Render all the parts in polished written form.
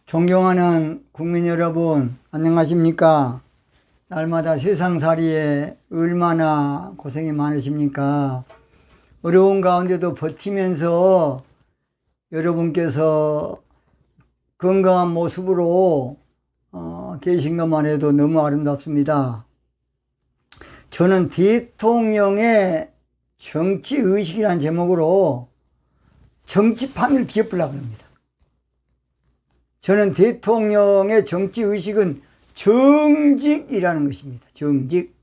존경하는 국민 여러분, 안녕하십니까? 날마다 세상살이에 얼마나 고생이 많으십니까? 어려운 가운데도 버티면서 여러분께서 건강한 모습으로 계신 것만 해도 너무 아름답습니다. 저는 대통령의 정치의식이라는 제목으로 정치판을 뒤엎으려고 합니다. 저는 대통령의 정치의식은 정직이라는 것입니다. 정직.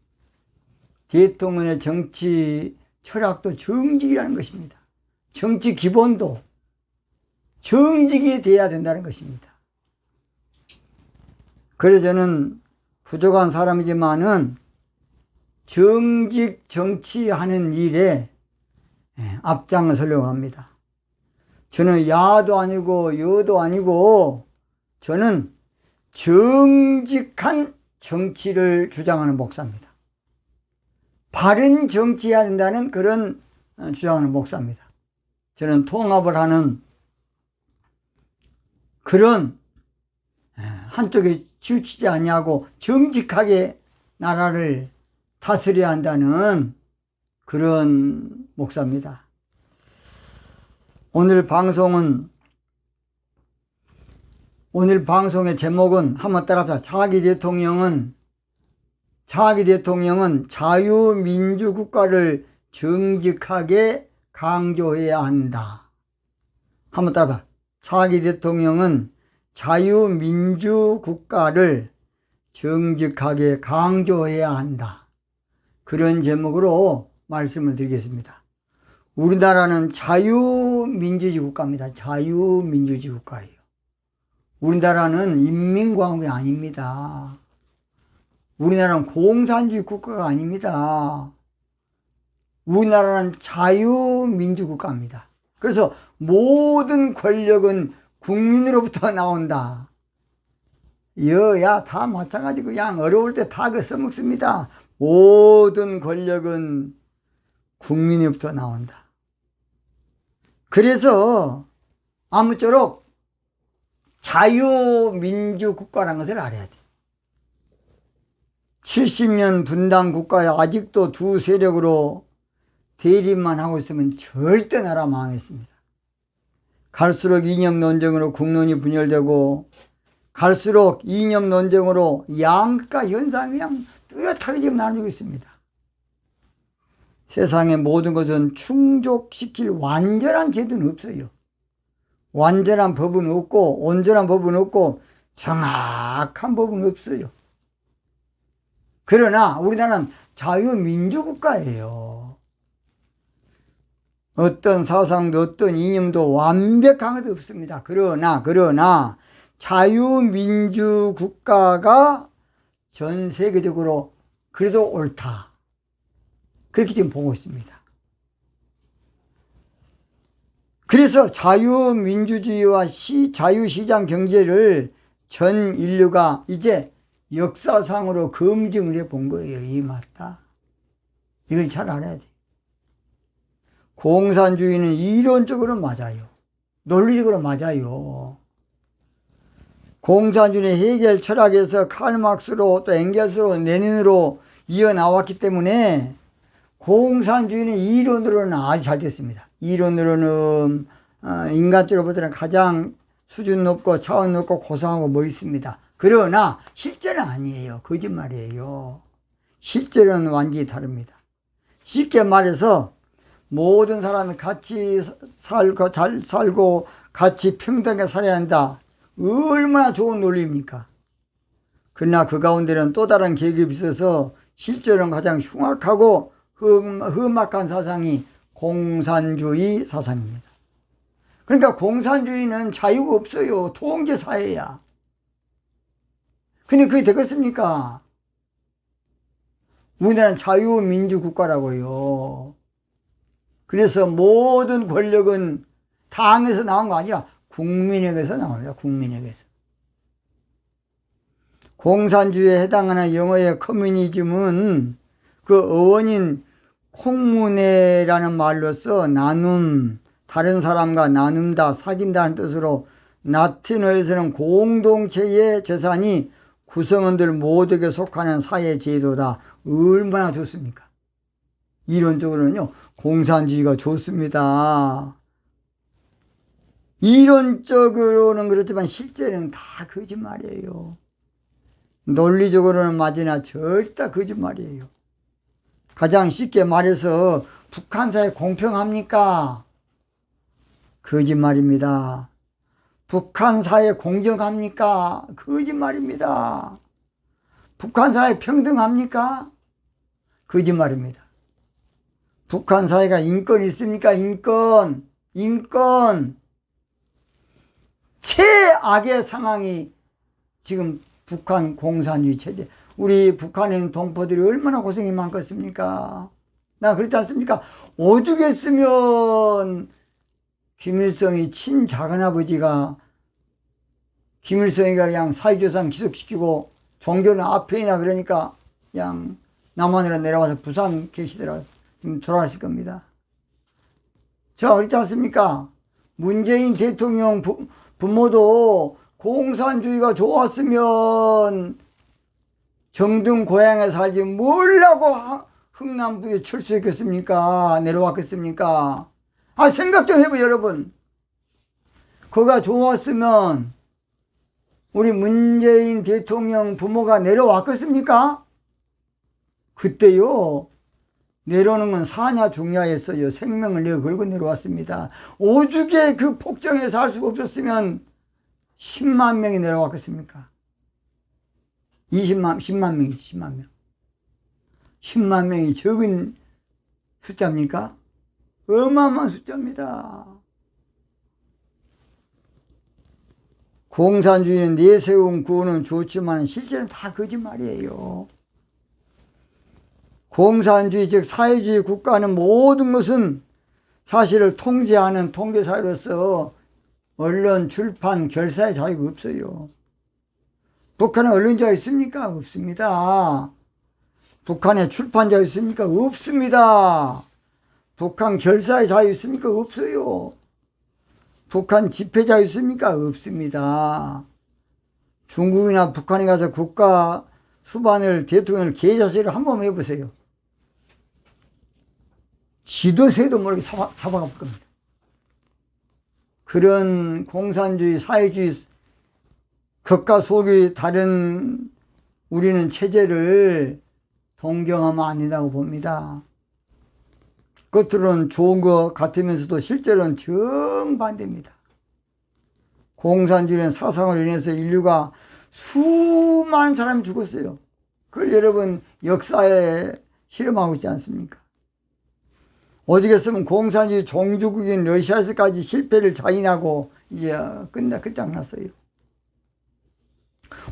대통령의 정치 철학도 정직이라는 것입니다. 정치 기본도 정직이 돼야 된다는 것입니다. 그래서 저는 부족한 사람이지만은 정직 정치하는 일에 앞장을 서려고 합니다. 저는 야도 아니고 여도 아니고 저는 정직한 정치를 주장하는 목사입니다. 바른 정치해야 된다는 그런 주장하는 목사입니다. 저는 통합을 하는 그런 한쪽에 치우치지 않냐고 정직하게 나라를 다스려야 한다는 그런 목사입니다. 오늘 방송의 제목은 한번 따라합시다. 차기 대통령은 자유민주국가를 정직하게 강조해야 한다. 한번 따라합시다. 차기 대통령은 자유민주국가를 정직하게 강조해야 한다. 그런 제목으로 말씀을 드리겠습니다. 우리나라는 자유민주주의 국가입니다. 자유민주주의 국가예요. 우리나라는 인민공화국이 아닙니다. 우리나라는 공산주의 국가가 아닙니다. 우리나라는 자유민주국가입니다. 그래서 모든 권력은 국민으로부터 나온다. 여야 다 마찬가지고 그냥 어려울 때 다 써먹습니다. 모든 권력은 국민으로부터 나온다. 그래서 아무쪼록 자유민주국가라는 것을 알아야 돼. 70년 분단 국가에 아직도 두 세력으로 대립만 하고 있으면 절대 나라 망하겠습니다. 갈수록 이념 논쟁으로 국론이 분열되고 갈수록 이념 논쟁으로 양극화 현상이 그냥 뚜렷하게 지금 나눠지고 있습니다. 세상의 모든 것은 충족시킬 완전한 제도는 없어요. 완전한 법은 없고 온전한 법은 없고 정확한 법은 없어요. 그러나 우리나라는 자유민주국가예요. 어떤 사상도 어떤 이념도 완벽한 것도 없습니다. 그러나 자유민주국가가 전 세계적으로 그래도 옳다. 그렇게 지금 보고 있습니다. 그래서 자유민주주의와 자유시장 경제를 전 인류가 이제 역사상으로 검증을 해 본 거예요. 이 맞다. 이걸 잘 알아야 돼. 공산주의는 이론적으로 맞아요. 논리적으로 맞아요. 공산주의는 해겔 철학에서 칼막스로 또 엥겔스로 레닌으로 이어나왔기 때문에 공산주의는 이론으로는 아주 잘 됐습니다. 이론으로는 인간적으로 보더라도 가장 수준 높고 차원 높고 고상하고 멋있습니다. 그러나 실제는 아니에요. 거짓말이에요. 실제는 완전히 다릅니다. 쉽게 말해서 모든 사람이 같이 살고 잘 살고 같이 평등하게 살아야 한다. 얼마나 좋은 논리입니까? 그러나 그 가운데는 또 다른 계급이 있어서 실제로는 가장 흉악하고 험악한 사상이 공산주의 사상입니다. 그러니까 공산주의는 자유가 없어요. 통제 사회야. 근데 그게 되겠습니까? 우리나라는 자유민주국가라고요. 그래서 모든 권력은 당에서 나온 거 아니라 국민에게서 나옵니다. 국민에게서. 공산주의에 해당하는 영어의 커뮤니즘은 그 어원인 콩문회라는 말로써 나눔, 다른 사람과 나눈다, 사귄다는 뜻으로 라틴어에서는 공동체의 재산이 구성원들 모두에게 속하는 사회 제도다. 얼마나 좋습니까? 이론적으로는요, 공산주의가 좋습니다. 이론적으로는 그렇지만 실제는 다 거짓말이에요. 논리적으로는 맞으나 절대 거짓말이에요. 가장 쉽게 말해서 북한 사회 공평합니까? 거짓말입니다. 북한 사회 공정합니까? 거짓말입니다. 북한 사회 평등합니까? 거짓말입니다. 북한 사회가 인권 있습니까? 인권. 최악의 상황이 지금 북한 공산주의 체제. 우리 북한에 있는 동포들이 얼마나 고생이 많겠습니까? 나 그렇지 않습니까? 오죽했으면 김일성이 친작은아버지가 김일성이가 그냥 사회주의상 기속시키고 종교는 앞에나 그러니까 그냥 남한으로 내려와서 부산 계시더라고요. 지금 돌아가실 겁니다. 저 그렇지 않습니까? 문재인 대통령 부모도 공산주의가 좋았으면 정등 고향에 살지 뭐라고 흥남부에 출소했겠습니까? 내려왔겠습니까? 생각 좀 해봐요, 여러분. 그가 좋았으면 우리 문재인 대통령 부모가 내려왔겠습니까? 그때요, 내려오는 건 사냐 중야였어요. 생명을 내어 걸고 내려왔습니다. 오죽에 그 폭정에 살 수가 없었으면 10만 명이 내려왔겠습니까? 10만 명이지, 10만 명. 10만 명이 적은 숫자입니까? 어마어마한 숫자입니다. 공산주의는 내세운 구호는 좋지만 실제는 다 거짓말이에요. 공산주의 즉 사회주의 국가는 모든 것은 사실을 통제하는 통제사회로서 언론, 출판, 결사의 자유가 없어요. 북한에 언론자가 있습니까? 없습니다. 북한에 출판자 있습니까? 없습니다. 북한 결사의 자유 있습니까? 없어요. 북한 집회자 있습니까? 없습니다. 중국이나 북한에 가서 국가 수반을 대통령을 계좌세를 한번 해보세요. 지도세도 모르게 잡아가 볼 겁니다. 그런 공산주의, 사회주의, 겉과 속이 다른 우리는 체제를 동경하면 안 된다고 봅니다. 겉으로는 좋은 것 같으면서도 실제로는 정반대입니다. 공산주의는 사상으로 인해서 인류가 수많은 사람이 죽었어요. 그걸 여러분 역사에 실험하고 있지 않습니까? 오죽했으면 공산주의 종주국인 러시아에서까지 실패를 자인하고 이제 끝장났어요.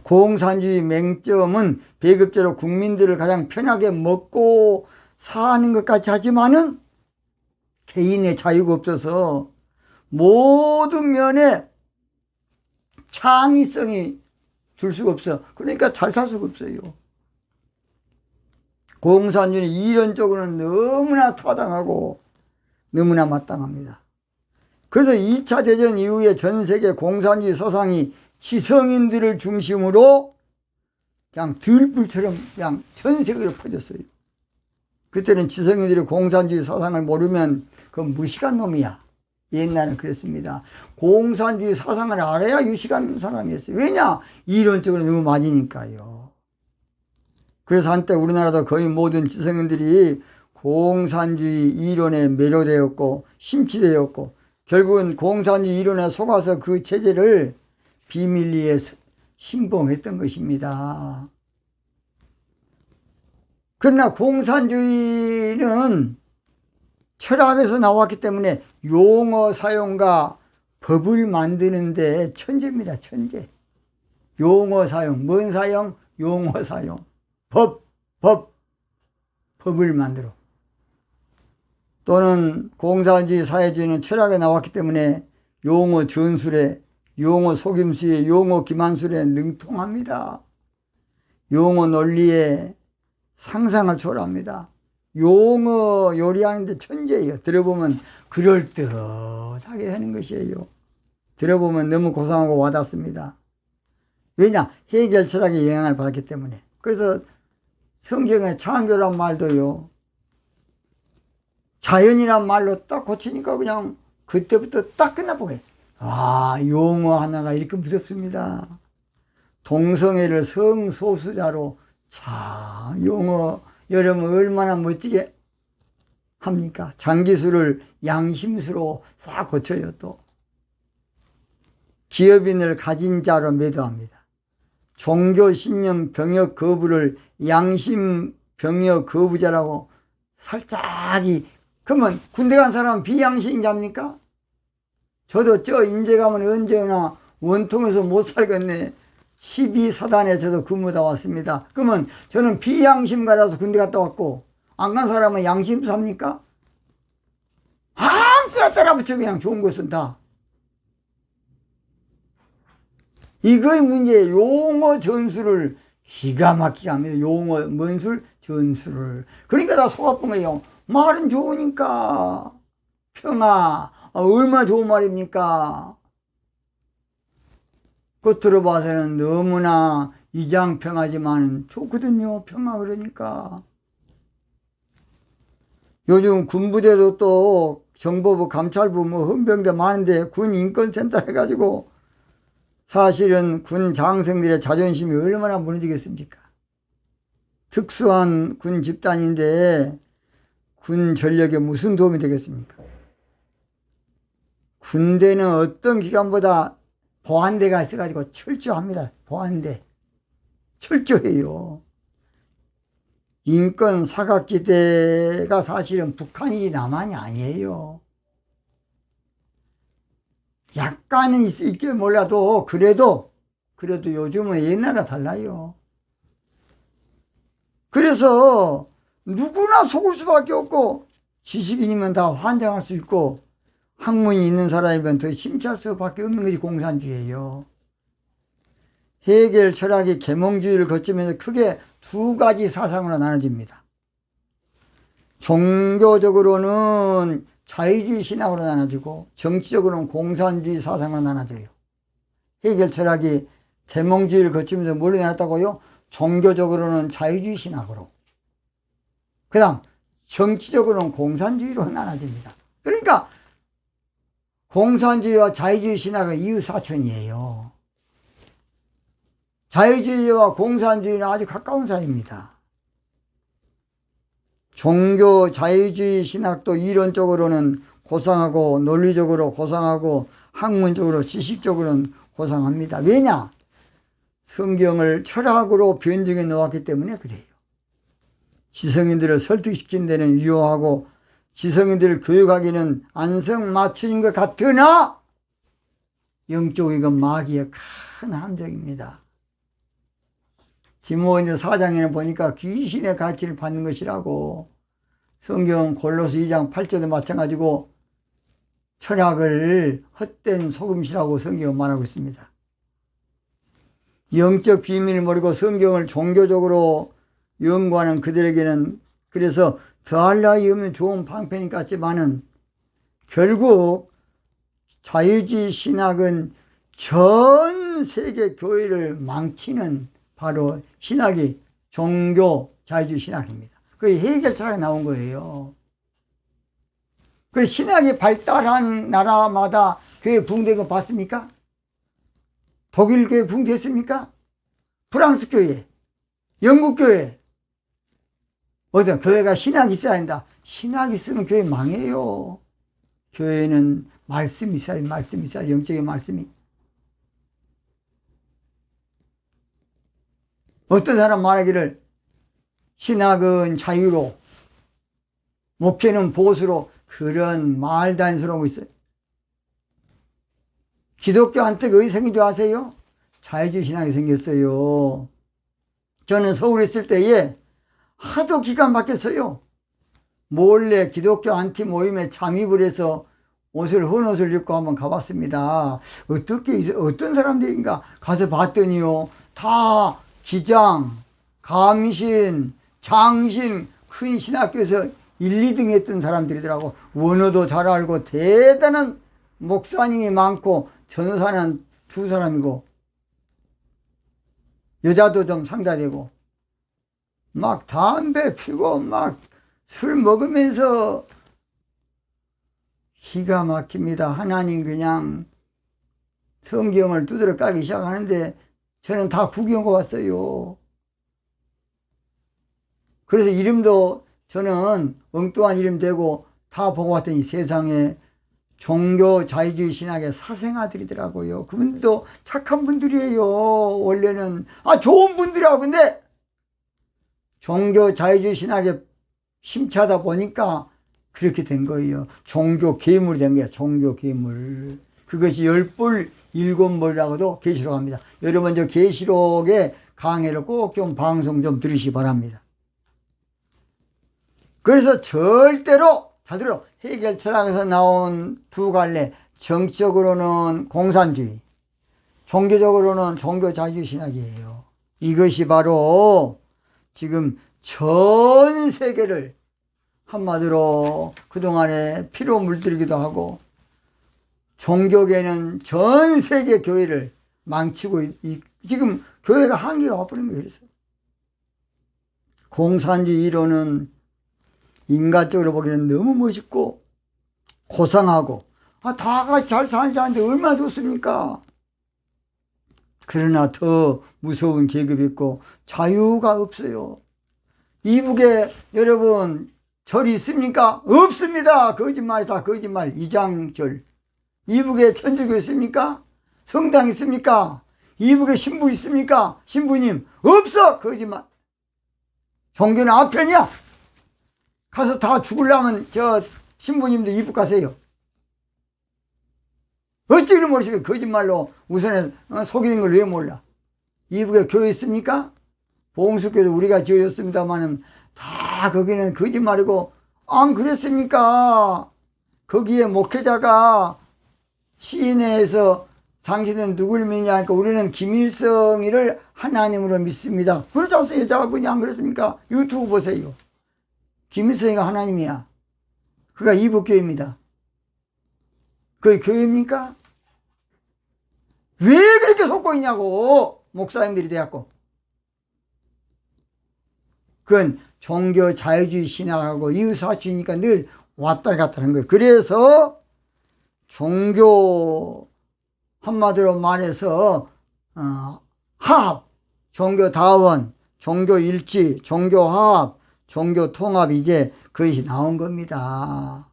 공산주의 맹점은 배급제로 국민들을 가장 편하게 먹고 사는 것 같이 하지만은 개인의 자유가 없어서 모든 면에 창의성이 줄 수가 없어. 그러니까 잘 살 수가 없어요. 공산주의는 이론적으로는 너무나 타당하고 너무나 마땅합니다. 그래서 2차 대전 이후에 전 세계 공산주의 사상이 지성인들을 중심으로 그냥 들불처럼 그냥 전 세계로 퍼졌어요. 그때는 지성인들이 공산주의 사상을 모르면 그건 무식한 놈이야. 옛날에는 그랬습니다. 공산주의 사상을 알아야 유식한 사람이었어요. 왜냐? 이론적으로 너무 맞으니까요. 그래서 한때 우리나라도 거의 모든 지성인들이 공산주의 이론에 매료되었고 심취되었고 결국은 공산주의 이론에 속아서 그 체제를 비밀리에 신봉했던 것입니다. 그러나 공산주의는 철학에서 나왔기 때문에 용어 사용과 법을 만드는데 천재입니다. 천재. 용어 사용. 뭔 사용? 용어 사용. 법을 만들어. 또는 공산주의 사회주의는 철학에 나왔기 때문에 용어 전술에, 용어 속임수에, 용어 기만술에 능통합니다. 용어 논리에 상상을 초월합니다. 용어 요리하는데 천재예요. 들어보면 그럴듯하게 하는 것이에요. 들어보면 너무 고상하고 와닿습니다. 왜냐? 해결 철학의 영향을 받았기 때문에. 그래서 성경의 창조란 말도요, 자연이란 말로 딱 고치니까 그냥 그때부터 딱 끝나보게. 아, 용어 하나가 이렇게 무섭습니다. 동성애를 성소수자로, 참, 용어, 여러분 얼마나 멋지게 합니까? 장기수를 양심수로 싹 고쳐요, 또. 기업인을 가진 자로 매도합니다. 종교 신념 병역 거부를 양심 병역 거부자라고 살짝이, 그러면 군대 간 사람은 비양심자입니까? 저도 저 인제 가면 언제나 원통에서 못 살겠네. 12사단에 저도 근무다 왔습니다. 그러면 저는 비양심가라서 군대 갔다 왔고, 안 간 사람은 양심사입니까? 아무거나 따라붙여 그냥 좋은 것은 다. 이거의 문제, 용어 전술을 기가 막히게 합니다. 용어, 문술, 전술을. 그러니까 다 속 아픈 거예요. 말은 좋으니까. 평화. 얼마나 좋은 말입니까? 겉으로 봐서는 너무나 이장평화지만 좋거든요. 평화 그러니까. 요즘 군부대도 또 정보부, 감찰부, 헌병대 많은데 군 인권센터 해가지고 사실은 군 장성들의 자존심이 얼마나 무너지겠습니까? 특수한 군 집단인데 군 전력에 무슨 도움이 되겠습니까? 군대는 어떤 기관보다 보안대가 있어가지고 철저합니다. 보안대. 철저해요. 인권 사각지대가 사실은 북한이 남한이 아니에요. 약간은 있게 몰라도 그래도 요즘은 옛날과 달라요. 그래서 누구나 속을 수밖에 없고 지식인이면 다 환장할 수 있고 학문이 있는 사람이면 더 심취할 수밖에 없는 것이 공산주의예요. 해결 철학이 계몽주의를 거치면서 크게 두 가지 사상으로 나눠집니다. 종교적으로는 자유주의 신학으로 나눠지고 정치적으로는 공산주의 사상으로 나눠져요. 해결 철학이 계몽주의를 거치면서 뭘로 나눴다고요? 종교적으로는 자유주의 신학으로, 그 다음 정치적으로는 공산주의로 나눠집니다. 그러니까 공산주의와 자유주의 신학은 이웃사촌이에요. 자유주의와 공산주의는 아주 가까운 사이입니다. 종교 자유주의 신학도 이론적으로는 고상하고 논리적으로 고상하고 학문적으로 지식적으로는 고상합니다. 왜냐? 성경을 철학으로 변증해 놓았기 때문에 그래요. 지성인들을 설득시킨 데는 유효하고 지성인들을 교육하기는 안성맞춤인 것 같으나 영적이건 마귀의 큰 함정입니다. 디모데 4장에는 보니까 귀신의 가치를 받는 것이라고. 성경 골로새 2장 8절도 마찬가지고 철학을 헛된 소금이라고 성경은 말하고 있습니다. 영적 비밀을 모르고 성경을 종교적으로 연구하는 그들에게는 그래서 더할 나위 없는 좋은 방편인 것 같지만은 결국 자유주의 신학은 전 세계 교회를 망치는 바로 신학이 종교 자유주의 신학입니다. 그게 해결 철학이 나온 거예요. 그래서 신학이 발달한 나라마다 교회 붕괴된 거 봤습니까? 독일 교회 붕괴했습니까? 프랑스 교회, 영국 교회. 어떤 교회가 신학이 있어야 한다. 신학이 있으면 교회 망해요. 교회는 말씀이 있어야 돼. 말씀이 있어야 돼. 영적인 말씀이. 어떤 사람 말하기를 신학은 자유로 목회는 보수로 그런 말도 안 소리 하고 있어요. 기독교한테 어디 생긴 줄 아세요? 자유주의 신학이 생겼어요. 저는 서울에 있을 때에 하도 기가 막혔어요. 몰래 기독교 안티 모임에 잠입을 해서 헌 옷을 입고 한번 가봤습니다. 어떤 사람들인가 가서 봤더니요. 다 기장, 감신, 장신, 큰 신학교에서 1, 2등 했던 사람들이더라고. 원어도 잘 알고 대단한 목사님이 많고 전도사는 2사람이고 여자도 좀 상자되고 막 담배 피고 막 술 먹으면서 기가 막힙니다. 하나님 그냥 성경을 두드려 까기 시작하는데 저는 다 구경하고 왔어요. 그래서 이름도 저는 엉뚱한 이름 대고 다 보고 왔더니 세상에 종교 자유주의 신학의 사생아들이더라고요. 그분도 착한 분들이에요. 원래는 좋은 분들이라고. 근데 종교 자유주의 신학에 심취하다 보니까 그렇게 된 거예요. 종교 괴물이 된 거예요. 종교 괴물. 그것이 10불 7몰이라고도 계시록 합니다. 여러분 저 계시록의 강의를 꼭 좀 방송 좀 들으시기 바랍니다. 그래서 절대로 잘 들어, 해결 철학에서 나온 2갈래, 정치적으로는 공산주의, 종교적으로는 종교자유주의 신학이에요. 이것이 바로 지금 전 세계를 한마디로 그동안에 피로 물들이기도 하고 종교계는 전 세계 교회를 망치고 지금 교회가 한계가 와버린 거예요. 그래서 공산주의 이론은 인간적으로 보기에는 너무 멋있고 고상하고 다 같이 잘 살자는데 얼마나 좋습니까? 그러나 더 무서운 계급이 있고 자유가 없어요. 이북에 여러분 절이 있습니까? 없습니다. 거짓말이다. 거짓말. 이장절. 이북에 천주교 있습니까? 성당 있습니까? 이북에 신부 있습니까? 신부님 없어. 거짓말. 종교는 아편이야. 가서 다 죽으려면 저 신부님도 이북 가세요. 어찌 그리 모르시겠어요? 거짓말로 우선에 속이는 걸 왜 몰라? 이북에 교회 있습니까? 봉수교도 우리가 지어줬습니다만은 다 거기는 거짓말이고 안 그랬습니까? 거기에 목회자가 시인회에서 당신은 누굴 믿냐 하니까 우리는 김일성이를 하나님으로 믿습니다. 그러지 않습니까? 여자분이 안 그랬습니까? 유튜브 보세요. 김일성이가 하나님이야. 그가 이북교회입니다. 그게 교회입니까? 왜 그렇게 속고 있냐고 목사님들이 돼갖고. 그건 종교 자유주의 신학하고 이웃사주의니까 늘 왔다 갔다 하는 거예요. 그래서 종교 한마디로 말해서 화합, 종교 다원, 종교 일치, 종교 화합, 종교 통합 이제 그것이 나온 겁니다.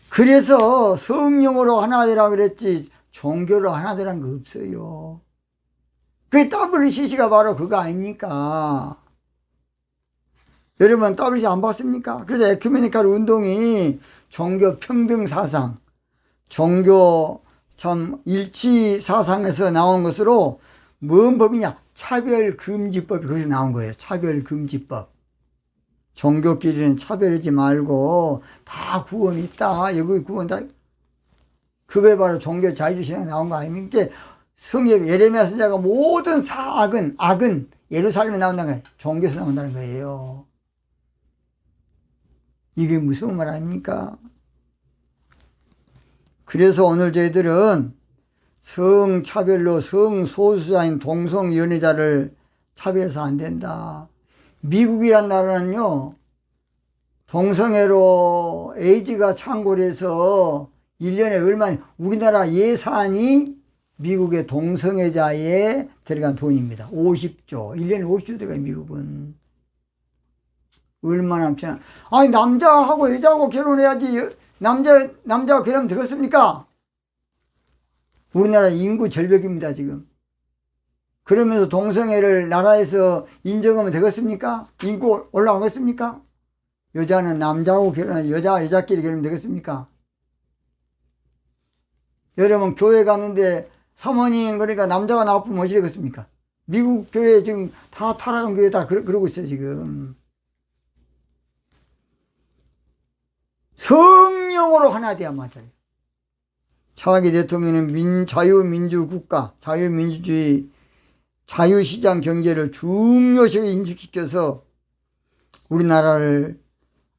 그래서 성령으로 하나 되라 그랬지 종교로 하나 되란 거 없어요. 그 WCC가 바로 그거 아닙니까? 여러분 WCC 안 봤습니까? 그래서 에큐메니칼 운동이 종교 평등 사상, 종교 참 일치 사상에서 나온 것으로 뭔 법이냐? 차별금지법이 거기서 나온 거예요. 차별금지법. 종교끼리는 차별하지 말고 다 구원이 있다. 여기 구원 다. 그게 바로 종교 자유주의 신앙에 나온 거 아닙니까? 성경 예레미야 선지자가 모든 악은 예루살렘에 나온다는 거예요. 종교에서 나온다는 거예요. 이게 무서운 말 아닙니까? 그래서 오늘 저희들은 성차별로 성소수자인 동성연애자를 차별해서 안 된다. 미국이란 나라는요, 동성애로 에이즈가 창궐해서 1년에 얼마나, 우리나라 예산이 미국의 동성애자에 들어간 돈입니다. 50조. 1년에 50조 들어가요, 미국은. 얼마나, 아니, 남자하고 여자하고 결혼해야지, 남자하고 결혼하면 되겠습니까? 우리나라 인구 절벽입니다, 지금. 그러면서 동성애를 나라에서 인정하면 되겠습니까? 인구 올라가겠습니까? 여자는 남자하고 결혼하지, 여자끼리 결혼하면 되겠습니까? 여러분, 교회 갔는데 사모님, 그러니까 남자가 나쁘면 어찌 되겠습니까? 미국 교회 지금 다 타락한 교회 다 그러고 있어요, 지금. 성령으로 하나 돼야 맞아요. 차기 대통령은 자유민주국가, 자유민주주의, 자유시장 경제를 중요시 인식시켜서 우리나라를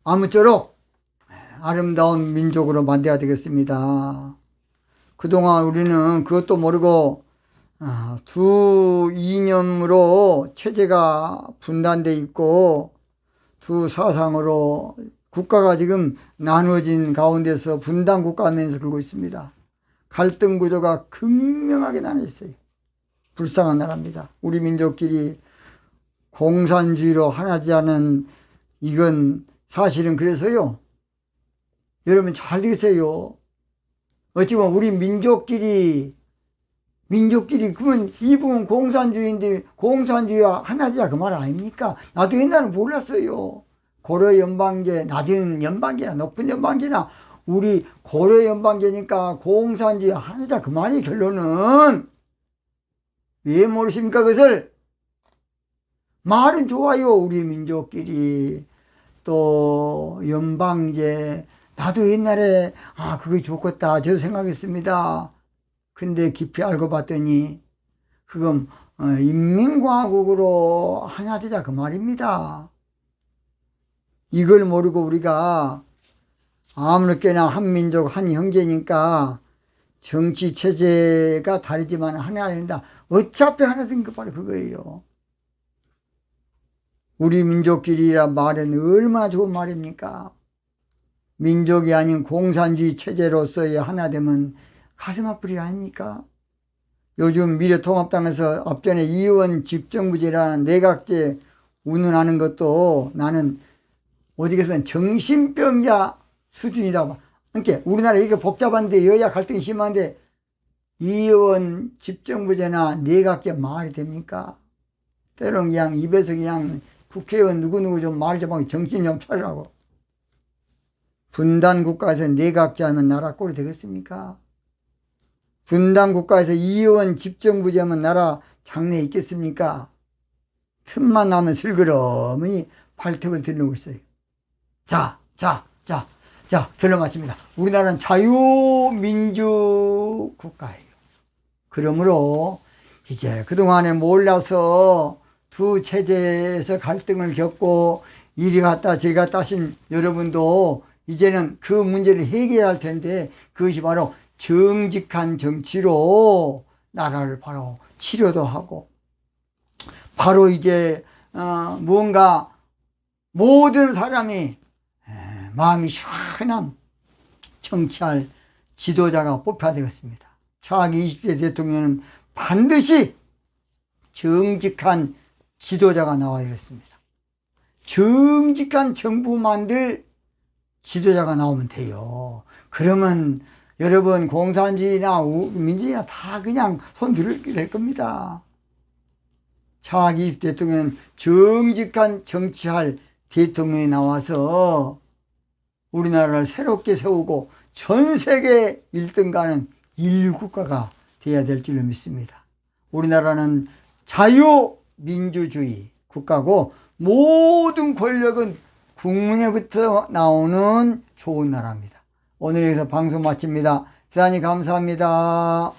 아무쪼록 아름다운 민족으로 만들어야 되겠습니다. 그동안 우리는 그것도 모르고 두 이념으로 체제가 분단돼 있고 두 사상으로 국가가 지금 나누어진 가운데서 분단 국가하면서 굴고 있습니다. 갈등 구조가 극명하게 나눠 있어요. 불쌍한 나라입니다. 우리 민족끼리 공산주의로 하나지 않은 이건 사실은 그래서요. 여러분 잘 들으세요. 어찌 보면 우리 민족끼리 그러면 이분은 공산주의인데 공산주의와 하나지야 그 말 아닙니까? 나도 옛날에 몰랐어요. 고려 연방제, 낮은 연방제나 높은 연방제나 우리 고려 연방제니까 공산주의 하나자 그 말이 결론은 왜 모르십니까? 그것을 말은 좋아요. 우리 민족끼리 또 연방제 나도 옛날에 그게 좋겠다 저도 생각했습니다. 근데 깊이 알고 봤더니 그건 인민공화국으로 하나 되자 그 말입니다. 이걸 모르고 우리가 아무렇게나 한 민족 한 형제니까 정치 체제가 다르지만 하나 된다. 어차피 하나 된 거 바로 그거예요. 우리 민족끼리란 말은 얼마나 좋은 말입니까? 민족이 아닌 공산주의 체제로서의 하나 되면 가슴 아플 일 아닙니까? 요즘 미래통합당에서 앞전에 이원 집정부제라는 내각제 운운하는 것도 나는 어디에서는 정신병자 수준이라고 봐. 그러니까 우리나라 이렇게 복잡한데 여야 갈등이 심한데 이원 집정부제나 내각제 말이 됩니까? 때로는 그냥 입에서 그냥 국회의원 누구누구 좀 말 좀 하고 정신 좀 차리라고. 분단 국가에서 내각제 하면 나라 꼴이 되겠습니까? 분단 국가에서 이원 집정부제 하면 나라 장래에 있겠습니까? 틈만 나면 슬그러머니 발톱을 들르고 있어요. 자, 결론 마칩니다. 우리나라는 자유민주 국가예요. 그러므로 이제 그동안에 몰라서 두 체제에서 갈등을 겪고 이리 갔다 저리 갔다 하신 여러분도 이제는 그 문제를 해결할 텐데 그것이 바로 정직한 정치로 나라를 바로 치료도 하고 바로 이제 무언가 모든 사람이 마음이 시원한 정치할 지도자가 뽑혀야 되겠습니다. 차기 20대 대통령은 반드시 정직한 지도자가 나와야겠습니다. 정직한 정부 만들 지도자가 나오면 돼요. 그러면 여러분 공산주의나 민주주의나 다 그냥 손 들을 겁니다. 차기 20대 대통령은 정직한 정치할 대통령이 나와서 우리나라를 새롭게 세우고 전 세계 1등 가는 인류국가가 되어야 될 줄로 믿습니다. 우리나라는 자유민주주의 국가고 모든 권력은 국민으로부터 나오는 좋은 나라입니다. 오늘 여기서 방송 마칩니다. 대단히 감사합니다.